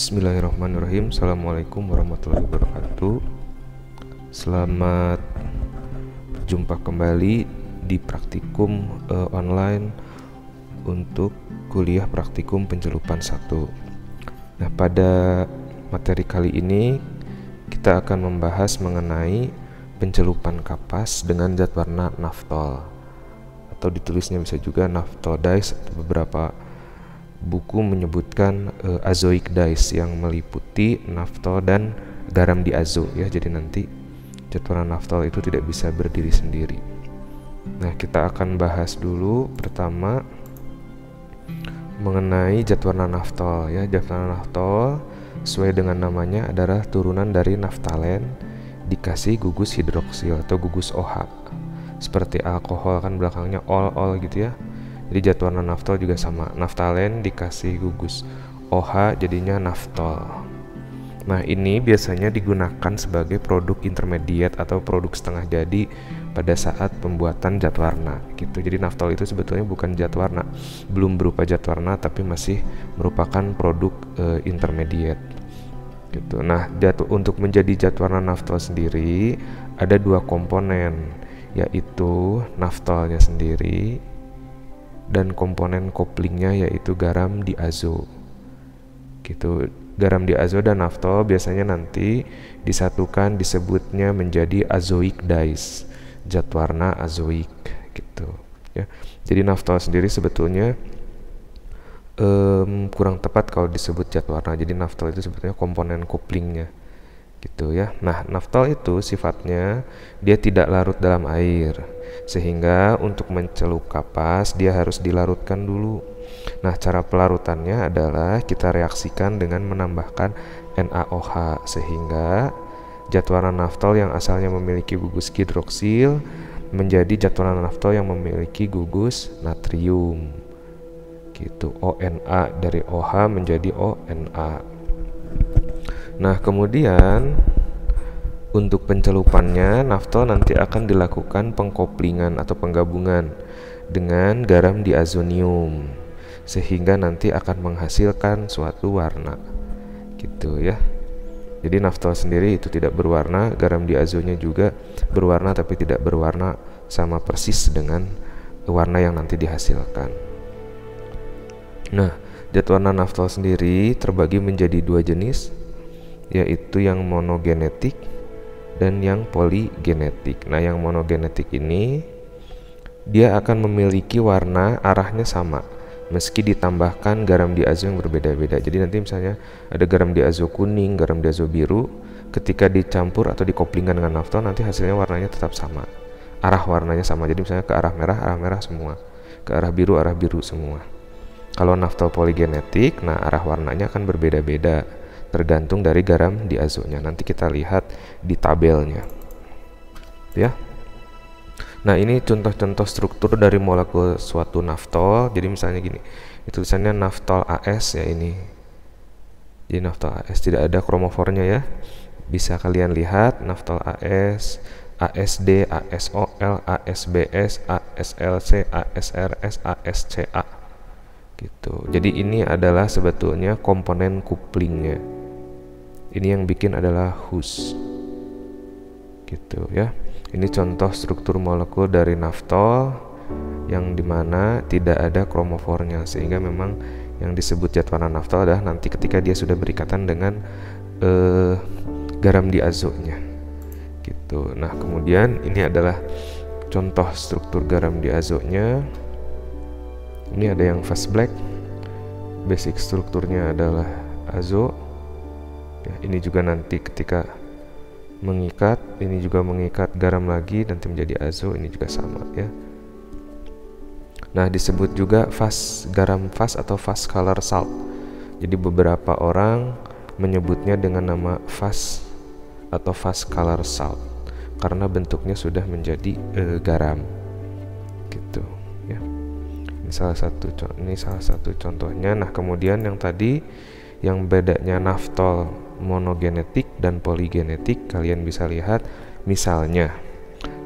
Bismillahirrahmanirrahim. Assalamualaikum warahmatullahi wabarakatuh. Selamat berjumpa kembali di praktikum online untuk kuliah praktikum pencelupan 1. Nah, pada materi kali ini kita akan membahas mengenai pencelupan kapas dengan zat warna naftol, atau ditulisnya bisa juga naphthol dyes, atau beberapa buku menyebutkan azoic dyes yang meliputi naftol dan garam diazo ya. Jadi nanti zat warna naftol itu tidak bisa berdiri sendiri. Nah, kita akan bahas dulu pertama mengenai zat warna naftol ya. Zat warna naftol sesuai dengan namanya adalah turunan dari naftalen dikasih gugus hidroksil atau gugus OH. Seperti alkohol kan belakangnya ol gitu ya. Jadi zat warna naftol juga sama, naftalen dikasih gugus OH jadinya naftol. Nah, ini biasanya digunakan sebagai produk intermediate atau produk setengah jadi pada saat pembuatan zat warna gitu. Jadi naftol itu sebetulnya bukan zat warna, belum berupa zat warna tapi masih merupakan produk intermediate gitu. Nah, untuk menjadi zat warna naftol sendiri ada dua komponen, yaitu naftolnya sendiri dan komponen koplingnya yaitu garam diazo gitu. Garam diazo dan naftol biasanya nanti disatukan disebutnya menjadi azoic dyes, zat warna azoik gitu ya. Jadi naftol sendiri sebetulnya kurang tepat kalau disebut zat warna. Jadi naftol itu sebetulnya komponen koplingnya gitu ya. Nah, naftol itu sifatnya dia tidak larut dalam air, sehingga untuk mencelup kapas dia harus dilarutkan dulu. Nah, cara pelarutannya adalah kita reaksikan dengan menambahkan NaOH, sehingga zat warna naftol yang asalnya memiliki gugus hidroksil menjadi zat warna naftol yang memiliki gugus natrium gitu. ONa dari OH menjadi ONa. Nah, kemudian untuk pencelupannya naftol nanti akan dilakukan pengkoplingan atau penggabungan dengan garam diazonium, sehingga nanti akan menghasilkan suatu warna gitu ya. Jadi naftol sendiri itu tidak berwarna, garam diazonya juga berwarna tapi tidak berwarna sama persis dengan warna yang nanti dihasilkan. Nah, zat warna naftol sendiri terbagi menjadi dua jenis, yaitu yang monogenetik dan yang poligenetik. Nah, yang monogenetik ini dia akan memiliki warna arahnya sama meski ditambahkan garam diazo yang berbeda-beda. Jadi nanti misalnya ada garam diazo kuning, garam diazo biru, ketika dicampur atau dikoplingkan dengan naftol nanti hasilnya warnanya tetap sama. Arah warnanya sama. Jadi misalnya ke arah merah semua, ke arah biru semua. Kalau naftol poligenetik, nah arah warnanya akan berbeda-beda tergantung dari garam diazonya. Nanti kita lihat di tabelnya ya. Nah, ini contoh-contoh struktur dari molekul suatu naftol. Jadi misalnya gini, itu tulisannya naftol AS ya ini. Jadi naftol AS tidak ada kromofornya ya. Bisa kalian lihat naftol AS, ASD, ASOL, ASBS, ASLC, ASRS, ASCA gitu. Jadi ini adalah sebetulnya komponen kuplingnya. Ini yang bikin adalah hus gitu ya. Ini contoh struktur molekul dari naftol yang dimana tidak ada kromofornya, sehingga memang yang disebut zat warna naftol adalah nanti ketika dia sudah berikatan dengan garam diazonya gitu. Nah, kemudian ini adalah contoh struktur garam diazonya. Ini ada yang fast black, basic strukturnya adalah azo ya. Ini juga nanti ketika mengikat, ini juga mengikat garam lagi nanti menjadi azo, ini juga sama ya. Nah, disebut juga garam fast atau fast color salt. Jadi beberapa orang menyebutnya dengan nama fast atau fast color salt karena bentuknya sudah menjadi garam gitu ya. Ini salah satu contohnya. Nah, kemudian yang tadi yang bedanya naftol monogenetik dan poligenetik, kalian bisa lihat misalnya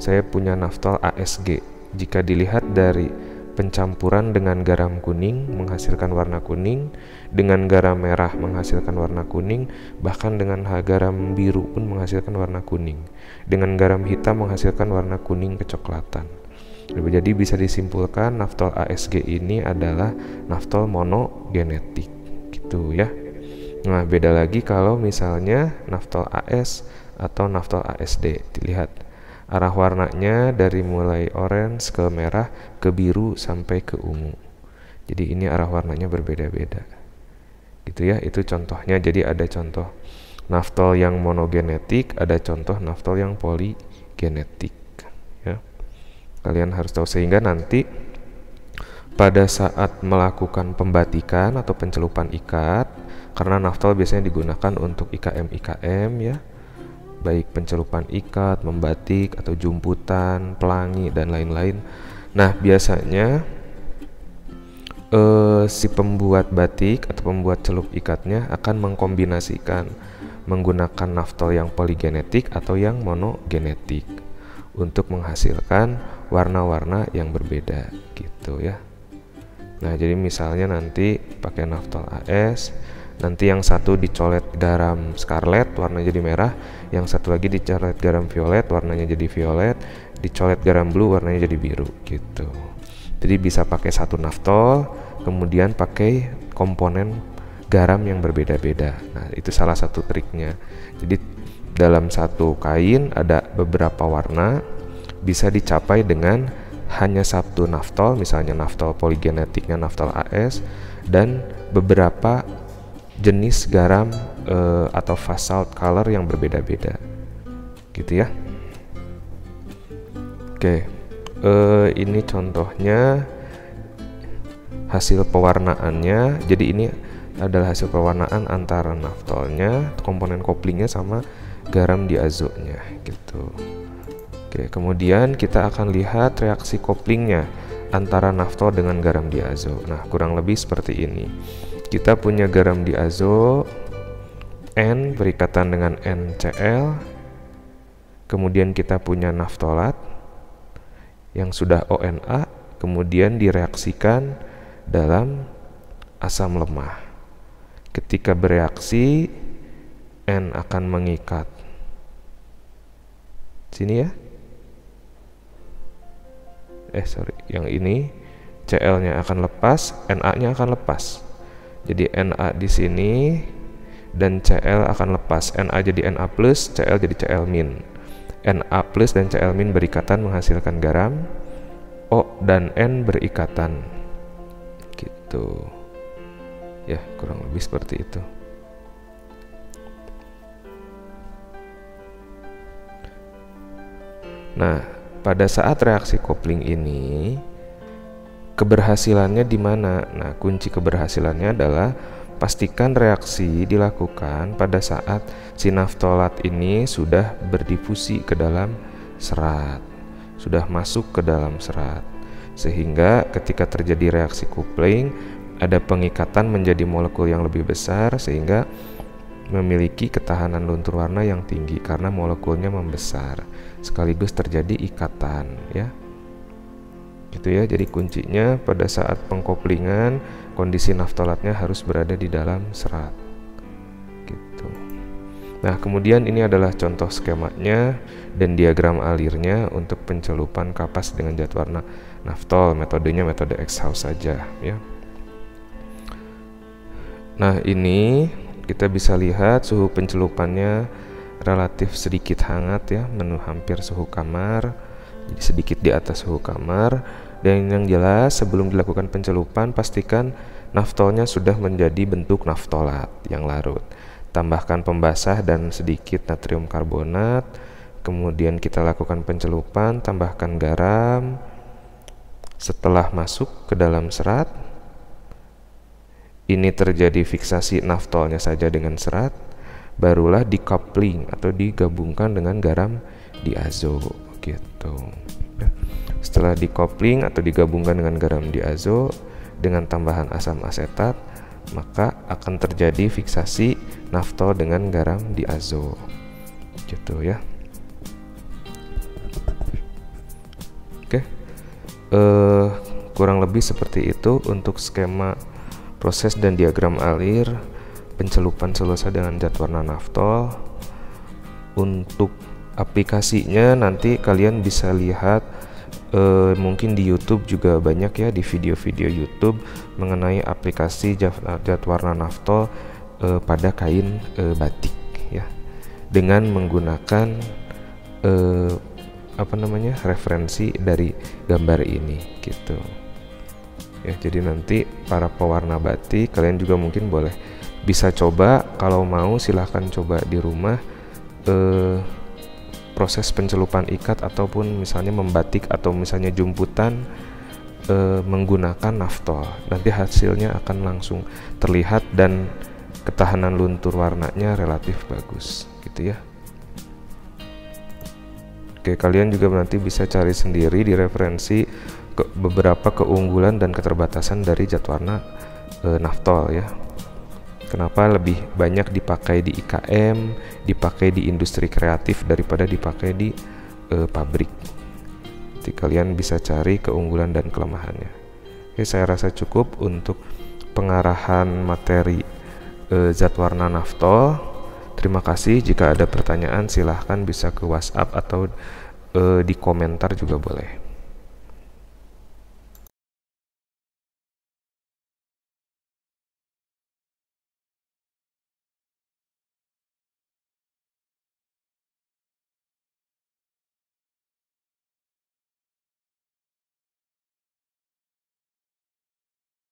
saya punya naftol ASG. Jika dilihat dari pencampuran dengan garam kuning menghasilkan warna kuning, dengan garam merah menghasilkan warna kuning, bahkan dengan garam biru pun menghasilkan warna kuning, dengan garam hitam menghasilkan warna kuning kecoklatan. Jadi bisa disimpulkan naftol ASG ini adalah naftol monogenetik gitu ya. Nah, beda lagi kalau misalnya naftol AS atau naftol ASD. Dilihat arah warnanya dari mulai orange ke merah ke biru sampai ke ungu. Jadi ini arah warnanya berbeda-beda. Gitu ya, itu contohnya. Jadi ada contoh naftol yang monogenetik, ada contoh naftol yang poligenetik ya. Kalian harus tahu sehingga nanti pada saat melakukan pembatikan atau pencelupan ikat, karena naftol biasanya digunakan untuk IKM ya, baik pencelupan ikat, membatik, atau jumputan, pelangi, dan lain-lain. Nah, biasanya si pembuat batik atau pembuat celup ikatnya akan mengkombinasikan menggunakan naftol yang poligenetik atau yang monogenetik untuk menghasilkan warna-warna yang berbeda gitu ya. Nah, jadi misalnya nanti pakai naftol AS, nanti yang satu dicolet garam scarlet warnanya jadi merah, yang satu lagi dicolet garam violet warnanya jadi violet, dicolet garam blue warnanya jadi biru gitu. Jadi bisa pakai satu naftol, kemudian pakai komponen garam yang berbeda-beda. Nah, itu salah satu triknya. Jadi dalam satu kain ada beberapa warna, bisa dicapai dengan hanya satu naftol, misalnya naftol poligenetiknya naftol AS, dan beberapa jenis garam atau fast salt color yang berbeda-beda gitu ya. Oke, ini contohnya hasil pewarnaannya. Jadi ini adalah hasil pewarnaan antara naftolnya, komponen koplingnya, sama garam diazonya gitu. Oke, kemudian kita akan lihat reaksi koplingnya antara naftol dengan garam diazo. Nah, kurang lebih seperti ini. Kita punya garam diazo N berikatan dengan NCl, kemudian kita punya naftolat yang sudah ONA, kemudian direaksikan dalam asam lemah. Ketika bereaksi, N akan mengikat sini ya, yang ini Cl-nya akan lepas, Na-nya akan lepas. Jadi Na di sini dan Cl akan lepas. Na jadi Na plus, Cl jadi Cl min. Na plus dan Cl min berikatan menghasilkan garam. O dan N berikatan. Gitu. Ya, kurang lebih seperti itu. Nah, pada saat reaksi kopling ini keberhasilannya di mana? Nah, kunci keberhasilannya adalah pastikan reaksi dilakukan pada saat si naftolat ini sudah berdifusi ke dalam serat, sudah masuk ke dalam serat, sehingga ketika terjadi reaksi coupling ada pengikatan menjadi molekul yang lebih besar sehingga memiliki ketahanan luntur warna yang tinggi karena molekulnya membesar, sekaligus terjadi ikatan ya. Gitu ya. Jadi kuncinya pada saat pengkoplingan kondisi naftolatnya harus berada di dalam serat. Gitu. Nah, kemudian ini adalah contoh skemanya dan diagram alirnya untuk pencelupan kapas dengan zat warna naftol. Metodenya metode X-House saja ya. Nah, ini kita bisa lihat suhu pencelupannya relatif sedikit hangat ya, hampir suhu kamar, jadi sedikit di atas suhu kamar. Dan yang jelas sebelum dilakukan pencelupan pastikan naftolnya sudah menjadi bentuk naftolat yang larut. Tambahkan pembasah dan sedikit natrium karbonat. Kemudian kita lakukan pencelupan, tambahkan garam. Setelah masuk ke dalam serat, ini terjadi fiksasi naftolnya saja dengan serat, barulah decoupling atau digabungkan dengan garam diazo gitu. Setelah decoupling atau digabungkan dengan garam diazo dengan tambahan asam asetat, maka akan terjadi fiksasi naftol dengan garam diazo gitu ya. Oke. kurang lebih seperti itu untuk skema proses dan diagram alir pencelupan selulosa dengan zat warna naftol. Untuk aplikasinya nanti kalian bisa lihat mungkin di YouTube juga banyak ya, di video-video YouTube mengenai aplikasi zat warna naftol pada kain batik ya, dengan menggunakan referensi dari gambar ini gitu ya. Jadi nanti para pewarna batik kalian juga mungkin boleh bisa coba, kalau mau silahkan coba di rumah proses pencelupan ikat ataupun misalnya membatik atau misalnya jumputan menggunakan naftol. Nanti hasilnya akan langsung terlihat dan ketahanan luntur warnanya relatif bagus gitu ya. Oke, kalian juga nanti bisa cari sendiri di referensi beberapa keunggulan dan keterbatasan dari zat warna naftol ya. Kenapa lebih banyak dipakai di IKM, dipakai di industri kreatif daripada dipakai di pabrik. Jadi kalian bisa cari keunggulan dan kelemahannya. Oke, saya rasa cukup untuk pengarahan materi zat warna naftol. Terima kasih. Jika ada pertanyaan silahkan bisa ke WhatsApp atau di komentar juga boleh.